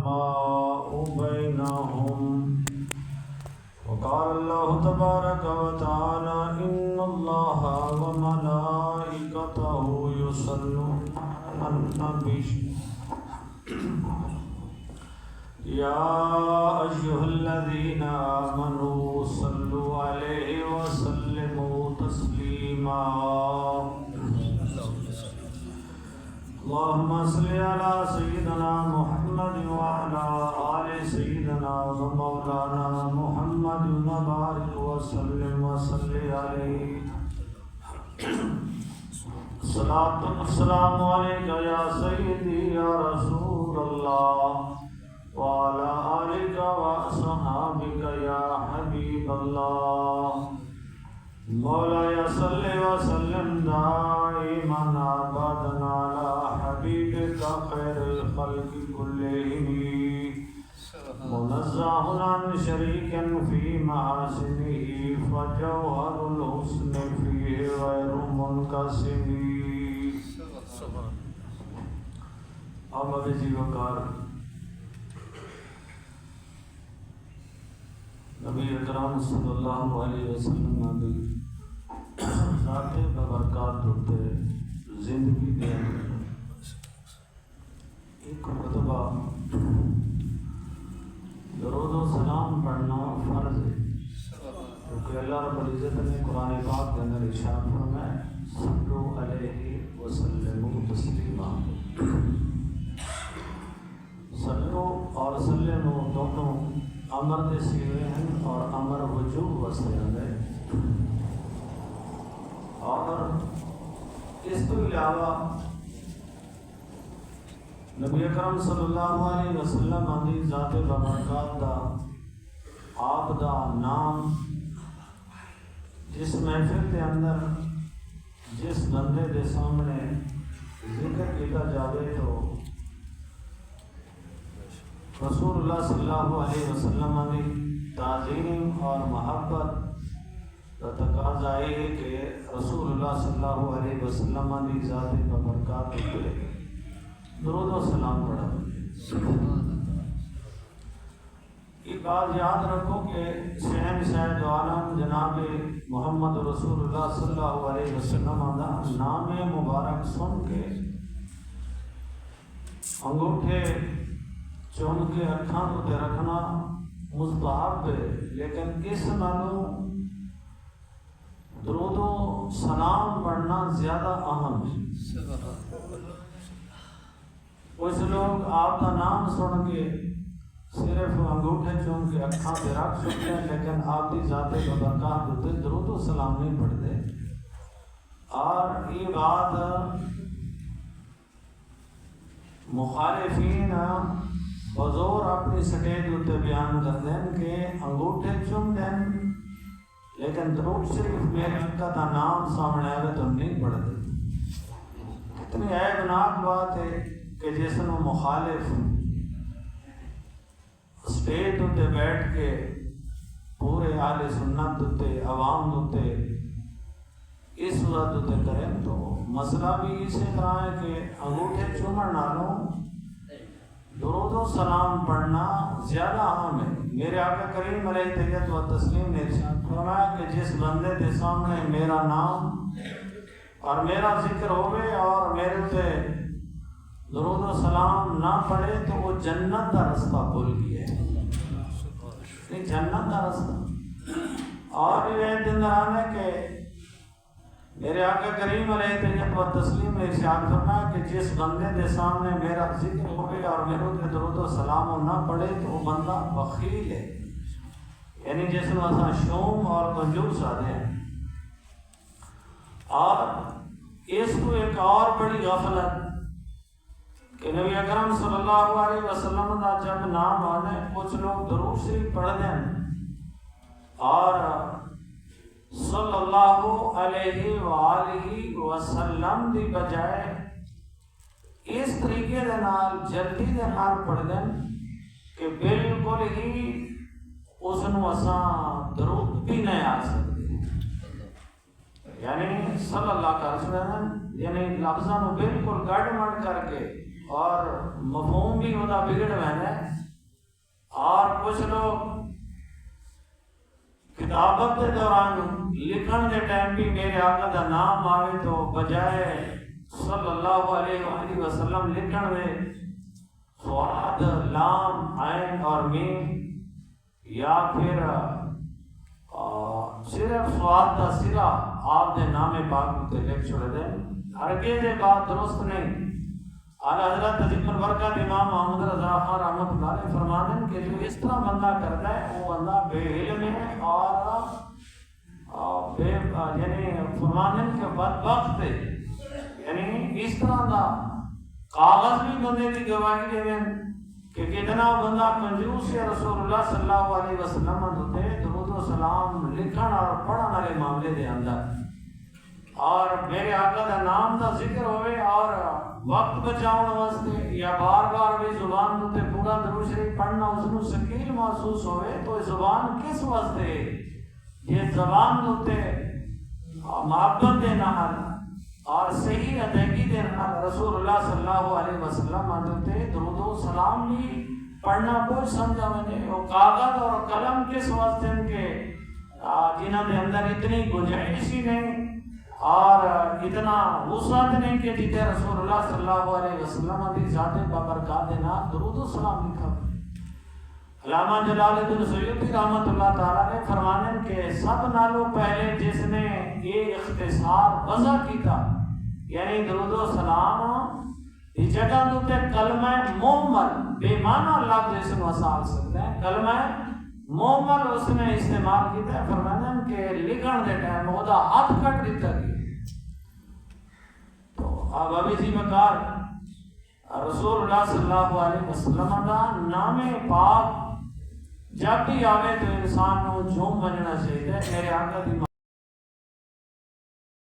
الرحماء بينهم وقال الله تبارك وتعالى إن الله وملائكته يصلون على النبي يا أيها الذين آمنوا صلوا عليه وسلموا تسليما اللهم صل على سيدنا محمد وعلى آل سيدنا ومولانا محمد وبارك وسلم عليه الصلاة والسلام عليك يا سيدي يا رسول الله وعلى آلك وأصحابك يا حبيب الله مولاي صل وسلم دائما أبدا على حبيبك خير الخلق كلهم منزه عن شريك في محاسنه فجوهر الحسن فيه غير منقسم آمد جی وقار نبی اکرام صلی اللہ علیہ وسلم نبی ذات ببرکات ہوتے زندگی کے ایک مرتبہ درود و سلام پڑھنا فرض ہے کیونکہ اللہ رب العزت نے قرآن پاک کے اندر ارشاد فرمایا صلو علیہ وسلموا تسلیما صلو اور سلموا دونوں امر دے سیوے ہیں اور امر وجوب واسطے آئے اور اس تو علاوہ نبی اکرم صلی اللہ علیہ وسلم دی ذات ببرکات دا آپ دا نام جس محفل کے اندر جس بندے دے سامنے ذکر کیتا جاوے تو رسول اللہ صلی اللہ علیہ وسلم کی تعظیم اور محبت کا تقاضا ہے کہ رسول اللہ صلی اللہ علیہ وسلم کی ذات ببرکات پر درود و سلام پڑھا۔ یہ بات یاد رکھو کہ شہنشاہ دو عالم جناب محمد رسول اللہ صلی اللہ علیہ وسلم کا نام مبارک سن کے انگوٹھے چون کے اکھاں تے رکھنا مستحب ہے، لیکن اس نالوں درود و سلام پڑھنا زیادہ اہم ہے۔ کچھ لوگ آپ کا نام سن کے صرف انگوٹھے چون کے اکھاں تے رکھ سکتے ہیں، لیکن آپ کی ذات ببرکات ہوتے درود و سلام نہیں پڑھتے۔ اور یہ بات مخالفین بزور اپنی سٹیج اتنے بیان کر دیں کہ انگوٹھے چوم دیں لیکن درود شریف میرے آقا کا نام سامنے آئے تو نہیں پڑھ دیں۔ اتنی عیبناک بات ہے کہ جس نے مخالف سٹیج اتنے بیٹھ کے پورے اہل سنت اتنے عوام اتنے اس صورت اتنے کریں تو مسئلہ بھی اسی طرح ہے کہ انگوٹھے چومن نالوں درود و سلام پڑھنا زیادہ اہم ہے۔ میرے آقا کریم علیہ طیت و تسلیم نے ارشاد فرمایا کہ جس بندے کے سامنے میرا نام اور میرا ذکر ہوئے اور میرے سے درود و سلام نہ پڑھے تو وہ جنت کا رستہ بھول گیا ہے، جنت کا رستہ۔ اور یہ دن آنے کہ میرے آقا کریم علیہ طیت و تسلیم نے ارشاد فرمایا کہ جس بندے کے سامنے میرا ذکر ہوئے اور میرے تے درود و سلام نہ پڑھے تو وہ بندہ بخیل ہے، یعنی جس میں اساں شوم اور کنجوس آتے ہیں۔ اور اس کو ایک اور بڑی غفلت کہ نبی اکرم صلی اللہ علیہ وسلم کا جب نام آنے کچھ لوگ درود شریف پڑھ دیں اور صلی اللہ علیہ وآلہ وسلم دی بجائے اس طریقے دے نال جلدی دے نال پڑھ دیں کہ بالکل ہی اس نو اساں درود بھی نہیں آ سکتے، یعنی صلی اللہ کا رسول یعنی لفظاں نو بالکل گڑ مڑ کر کے اور مفہوم بھی ہوتا بگڑ رہا ہے کچھ لوگ کتابت کے دوران لکھن کے ٹائم بھی میرے آقا کا نام آئے تو بجائے صلی اللہ علیہ وآلہ وسلم لکھن میں سواد لام عین اور میم یا پھر صرف سواد کا سرا آپ کے نام پاک تے لکھ چھوڑ دیں، ہرگز یہ بات درست نہیں۔ اعلیٰ حضرت عظیم البرکت امام محمد رضا خان رحمۃ اللہ علیہ فرماتے ہیں کہ جو اس طرح بندہ کرتا ہے وہ بندہ بے علم ہے اور یعنی فرماتے ہیں کہ بدبخت ہے، یعنی اس طرح کا کاغذ بھی بندے کی گواہی دے دیں کہ کتنا بندہ کنجوس ہے۔ رسول اللہ صلی اللہ علیہ وسلم ہوتے درود و سلام لکھن اور پڑھن والے معاملے دے اندر، اور میرے آقا کا نام کا ذکر ہوئے اور وقت بچاؤن واسطے یا بار بار بھی زبان تے پورا درود شریف پڑھنا اس کو ثقیل محسوس ہوئے تو زبان کس واسطے یہ زبان تے محبت دے نال اور صحیح ادائیگی دے نال رسول اللہ صلی اللہ علیہ وسلم تے درود و سلام بھی پڑھنا کوئی سمجھا میں وہ کاغذ اور قلم کس واسطے ان کے جنہوں کے اندر اتنی گنجائش ہی نہیں اور اتنا وسعت نہیں کہ جتنے رسول اللہ صلی اللہ علیہ وسلم کی ذات بابرکات دے نال درود و سلام لکھا۔ علامہ جلال الدین سیوطی رحمۃ اللہ تعالیٰ نے فرمانے کہ سب نالوں پہلے جس نے یہ اختصار وضع کیتا یعنی درود و سلام اس جگہ تے کلمہ محمل بے معنی لفظ اس کو وصال سکتے ہیں، کلمہ محمل اس نے استعمال کیتا ہے، فرمانے کہ لکھن دے ٹائم وہ ہاتھ کٹ دیتا گیا۔ تو اب ابھی جی بکار رسول اللہ صلی اللہ علیہ وسلم کا نام پاک جب بھی آوے تو انسان کو جھوم بجنا چاہیے۔ میرے آقا دی